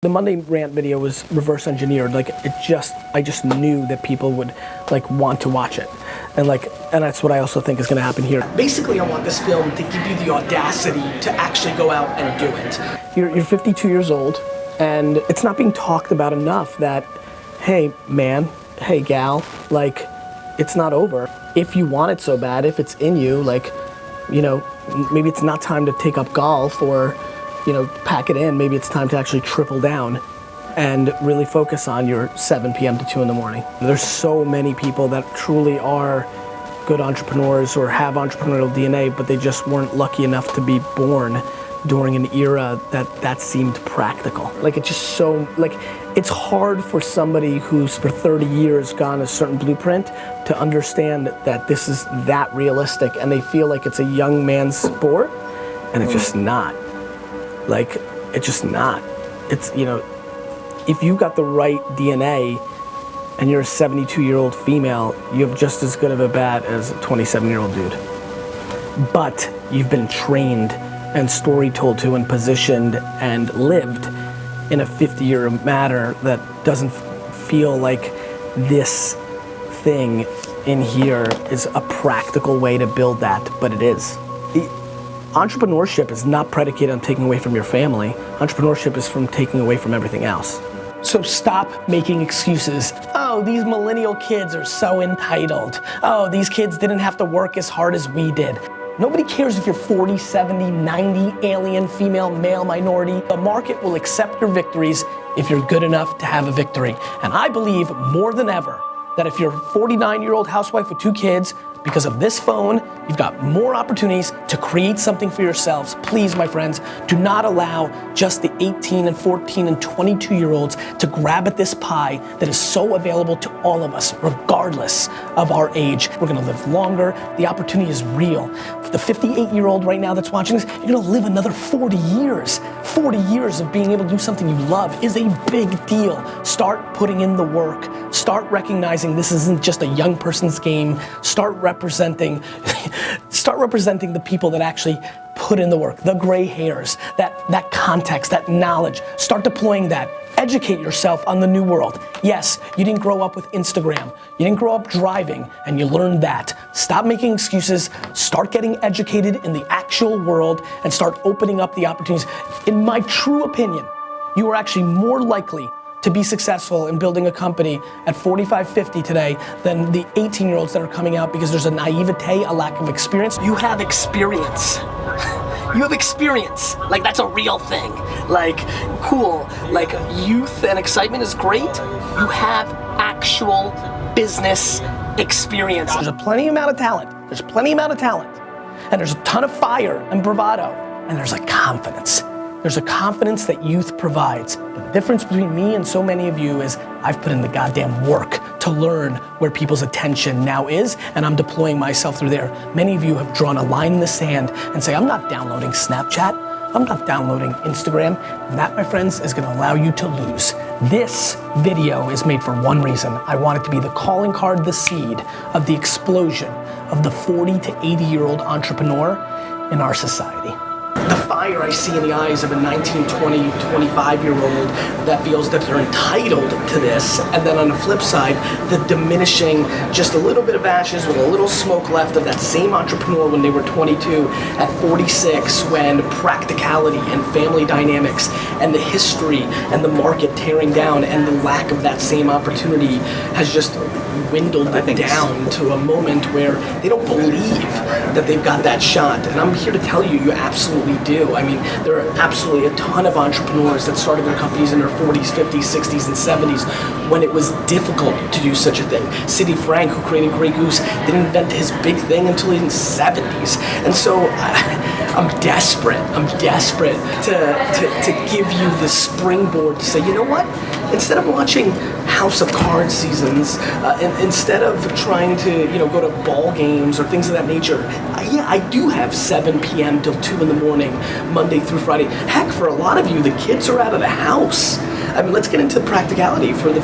The Monday rant video was reverse engineered. Like I just knew that people would like want to watch it, and that's what I also think is going to happen here. Basically, I want this film to give you the audacity to actually go out and do it. You're 52 years old, and it's not being talked about enough that, hey man, hey gal, like it's not over. If you want it so bad, if it's in you, like, you know, maybe it's not time to take up golf or, you know, pack it in. Maybe it's time to actually triple down and really focus on your 7 p.m. to 2 in the morning. There's so many people that truly are good entrepreneurs or have entrepreneurial DNA, but they just weren't lucky enough to be born during an era that seemed practical. Like it's just so, like it's hard for somebody who's for 30 years gone a certain blueprint to understand that this is that realistic, and they feel like it's a young man's sport, and it's just not. Like, it's just not. It's, you know, if you got the right DNA and you're a 72-year-old female, you have just as good of a bat as a 27-year-old dude. But you've been trained and story told to and positioned and lived in a 50-year manner that doesn't feel like this thing in here is a practical way to build that, but it is. Entrepreneurship is not predicated on taking away from your family. Entrepreneurship is from taking away from everything else. So stop making excuses. Oh, these millennial kids are so entitled. Oh, these kids didn't have to work as hard as we did. Nobody cares if you're 40, 70, 90, alien, female, male, minority. The market will accept your victories if you're good enough to have a victory. And I believe more than ever that if you're a 49-year-old housewife with 2 kids, because of this phone, you've got more opportunities to create something for yourselves. Please, my friends, do not allow just the 18 and 14 and 22-year-olds to grab at this pie that is so available to all of us, regardless of our age. We're gonna live longer. The opportunity is real. For the 58-year-old right now that's watching this, you're gonna live another 40 years. 40 years of being able to do something you love is a big deal. Start putting in the work. Start recognizing this isn't just a young person's game. Start representing the people that actually put in the work, the gray hairs, that context, that knowledge. Start deploying that. Educate yourself on the new world. Yes, you didn't grow up with Instagram. You didn't grow up driving, and you learned that. Stop making excuses. Start getting educated in the actual world and start opening up the opportunities. In my true opinion, you are actually more likely to be successful in building a company at 45, 50 today than the 18-year-olds that are coming out because there's a naivete, a lack of experience. You have experience. You have experience. Like, that's a real thing. Like, cool. Like, youth and excitement is great. You have actual business experience. There's a plenty amount of talent. There's plenty amount of talent. And there's a ton of fire and bravado. And there's a confidence. There's a confidence that youth provides. But the difference between me and so many of you is I've put in the goddamn work to learn where people's attention now is, and I'm deploying myself through there. Many of you have drawn a line in the sand and say, I'm not downloading Snapchat, I'm not downloading Instagram, and that, my friends, is gonna allow you to lose. This video is made for one reason. I want it to be the calling card, the seed of the explosion of the 40 to 80-year-old entrepreneur in our society. The fire I see in the eyes of a 19, 20, 25-year-old that feels that they're entitled to this, and then on the flip side, the diminishing, just a little bit of ashes with a little smoke left of that same entrepreneur when they were 22, at 46, when practicality and family dynamics and the history and the market tearing down and the lack of that same opportunity has just dwindled down to a moment where they don't believe that they've got that shot. And I'm here to tell you, you absolutely do. I mean, there are absolutely a ton of entrepreneurs that started their companies in their 40s, 50s, 60s, and 70s when it was difficult to do such a thing. Sidney Frank, who created Grey Goose, didn't invent his big thing until in the 70s. And so I'm desperate to give you the springboard to say, you know what? Instead of watching House of Cards seasons, instead of trying to, you know, go to ball games or things of that nature, yeah, I do have 7 p.m. till 2 in the morning, Monday through Friday. Heck, for a lot of you, the kids are out of the house. I mean, let's get into the practicality for the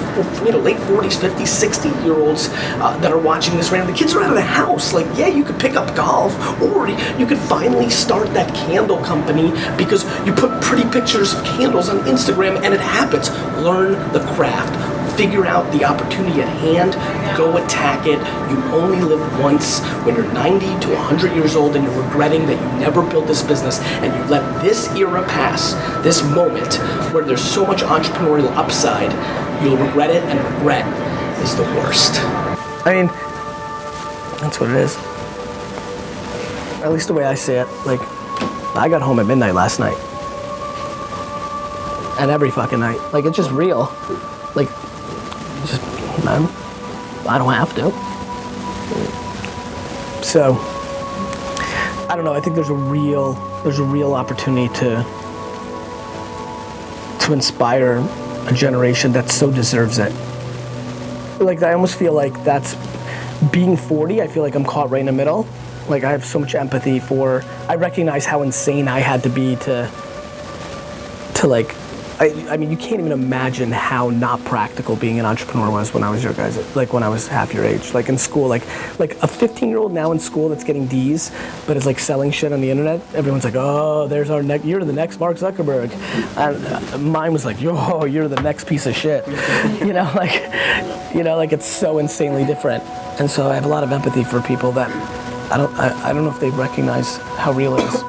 late 40s, 50s, 60-year-olds that are watching this right now. The kids are out of the house. Like, yeah, you could pick up golf, or you could finally start that candle company because you put pretty pictures of candles on Instagram and it happens. Learn the craft. Figure out the opportunity at hand, go attack it. You only live once. When you're 90 to 100 years old and you're regretting that you never built this business and you let this era pass, this moment where there's so much entrepreneurial upside, you'll regret it, and regret is the worst. I mean, that's what it is. At least the way I see it. Like, I got home at midnight last night. And every fucking night. Like, it's just real. Like, just, man, I don't have to. So, I don't know. I think there's a real opportunity to inspire a generation that so deserves it. Like, I almost feel like that's being 40. I feel like I'm caught right in the middle. Like, I have so much empathy for. I recognize how insane I had to be to like. I mean, you can't even imagine how not practical being an entrepreneur was when I was your guys, like when I was half your age. Like in school, like a 15-year-old now in school that's getting D's, but is like selling shit on the internet. Everyone's like, oh, there's our next, you're the next Mark Zuckerberg. And mine was like, yo, you're the next piece of shit. Like it's so insanely different. And so I have a lot of empathy for people that I don't know if they recognize how real it is.